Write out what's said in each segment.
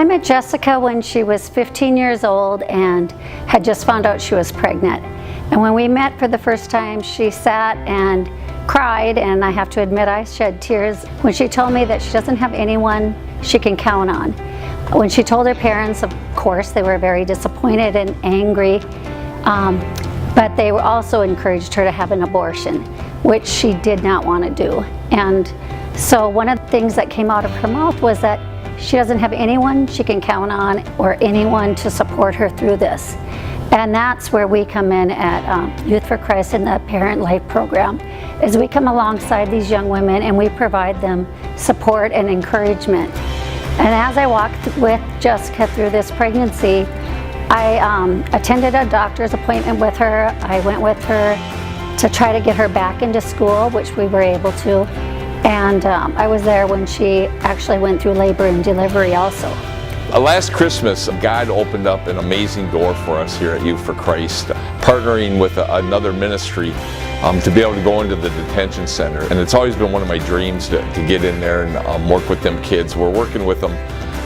I met Jessica when she was 15 years old and had just found out she was pregnant. And when we met for the first time, she sat and cried, and I have to admit I shed tears when she told me that she doesn't have anyone she can count on. When she told her parents, of course, they were very disappointed and angry, but they also encouraged her to have an abortion, which she did not want to do. And so one of the things that came out of her mouth was that she doesn't have anyone she can count on or anyone to support her through this. And that's where we come in at Youth for Christ in the Parent Life Program, is we come alongside these young women and we provide them support and encouragement. And as I walked with Jessica through this pregnancy, I attended a doctor's appointment with her. I went with her to try to get her back into school, which we were able to. And I was there when she actually went through labor and delivery also. Last Christmas, God opened up an amazing door for us here at Youth for Christ, partnering with another ministry to be able to go into the detention center. And it's always been one of my dreams to get in there and work with them kids. We're working with them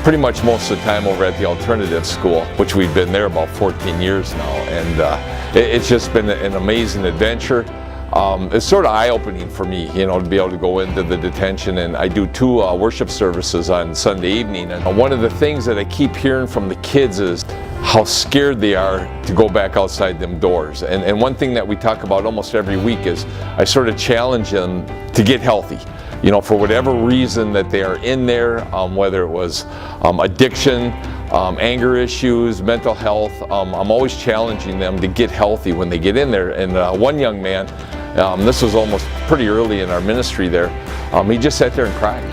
pretty much most of the time over at the alternative school, which we've been there about 14 years now. And it's just been an amazing adventure. It's sort of eye-opening for me, you know, to be able to go into the detention, and I do 2 worship services on Sunday evening. And one of the things that I keep hearing from the kids is how scared they are to go back outside them doors. And one thing that we talk about almost every week is I sort of challenge them to get healthy. You know, for whatever reason that they are in there, whether it was addiction, anger issues, mental health, I'm always challenging them to get healthy when they get in there. And one young man, this was almost pretty early in our ministry there, he just sat there and cried.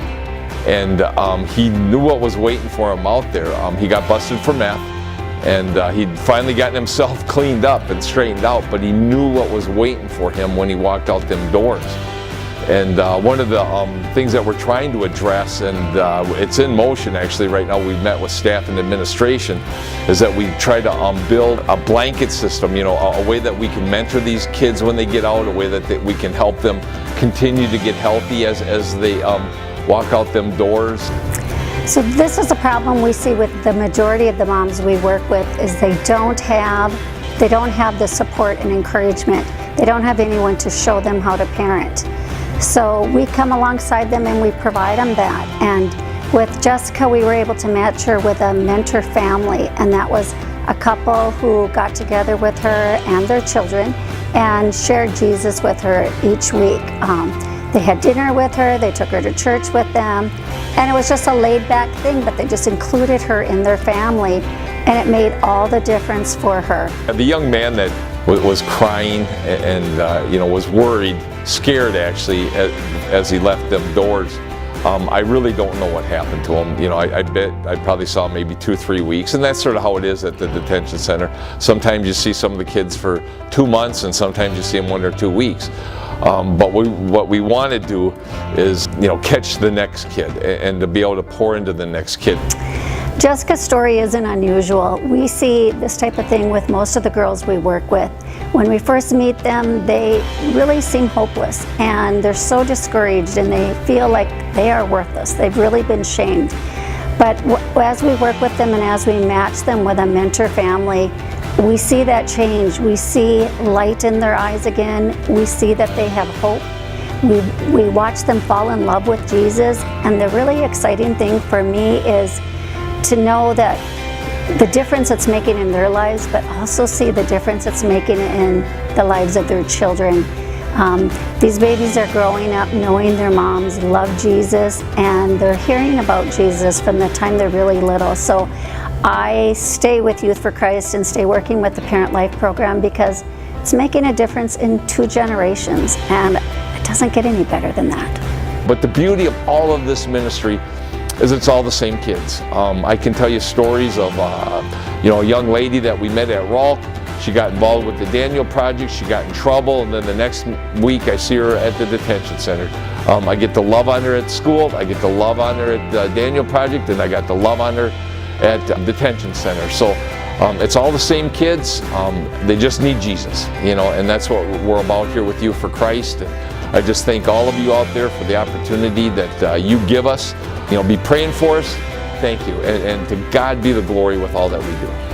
And he knew what was waiting for him out there. He got busted for meth, and he'd finally gotten himself cleaned up and straightened out, but he knew what was waiting for him when he walked out them doors. And one of the things that we're trying to address, and it's in motion actually right now, we've met with staff and administration, is that we try to build a blanket system, you know, a way that we can mentor these kids when they get out, a way that we can help them continue to get healthy as they walk out them doors. So this is a problem we see with the majority of the moms we work with, is they don't have the support and encouragement. They don't have anyone to show them how to parent. So we come alongside them and we provide them that. And with Jessica, we were able to match her with a mentor family, and that was a couple who got together with her and their children and shared Jesus with her each week. They had dinner with her, they took her to church with them, and it was just a laid-back thing, but they just included her in their family, and it made all the difference for her. The young man that was crying and you know, was worried, scared actually, as he left them doors. I really don't know what happened to him. You know, I bet I probably saw him maybe 2-3 weeks, and that's sort of how it is at the detention center. Sometimes you see some of the kids for 2 months, and sometimes you see them 1 or 2 weeks. But what we want to do is, you know, catch the next kid and to be able to pour into the next kid. Jessica's story isn't unusual. We see this type of thing with most of the girls we work with. When we first meet them, they really seem hopeless, and they're so discouraged, and they feel like they are worthless. They've really been shamed. But as we work with them and as we match them with a mentor family, we see that change. We see light in their eyes again. We see that they have hope. We watch them fall in love with Jesus, and the really exciting thing for me is to know that the difference it's making in their lives, but also see the difference it's making in the lives of their children. These babies are growing up knowing their moms love Jesus, and they're hearing about Jesus from the time they're really little. So I stay with Youth for Christ and stay working with the Parent Life Program because it's making a difference in 2 generations, and it doesn't get any better than that. But the beauty of all of this ministry is it's all the same kids. I can tell you stories of you know, a young lady that we met at Rolk. She got involved with the Daniel Project, she got in trouble, and then the next week I see her at the detention center. I get to love on her at school, I get to love on her at the Daniel Project, and I got to love on her at detention center. So it's all the same kids, they just need Jesus, you know, and that's what we're about here with Youth for Christ. And I just thank all of you out there for the opportunity that you give us. You know, be praying for us, thank you. And to God be the glory with all that we do.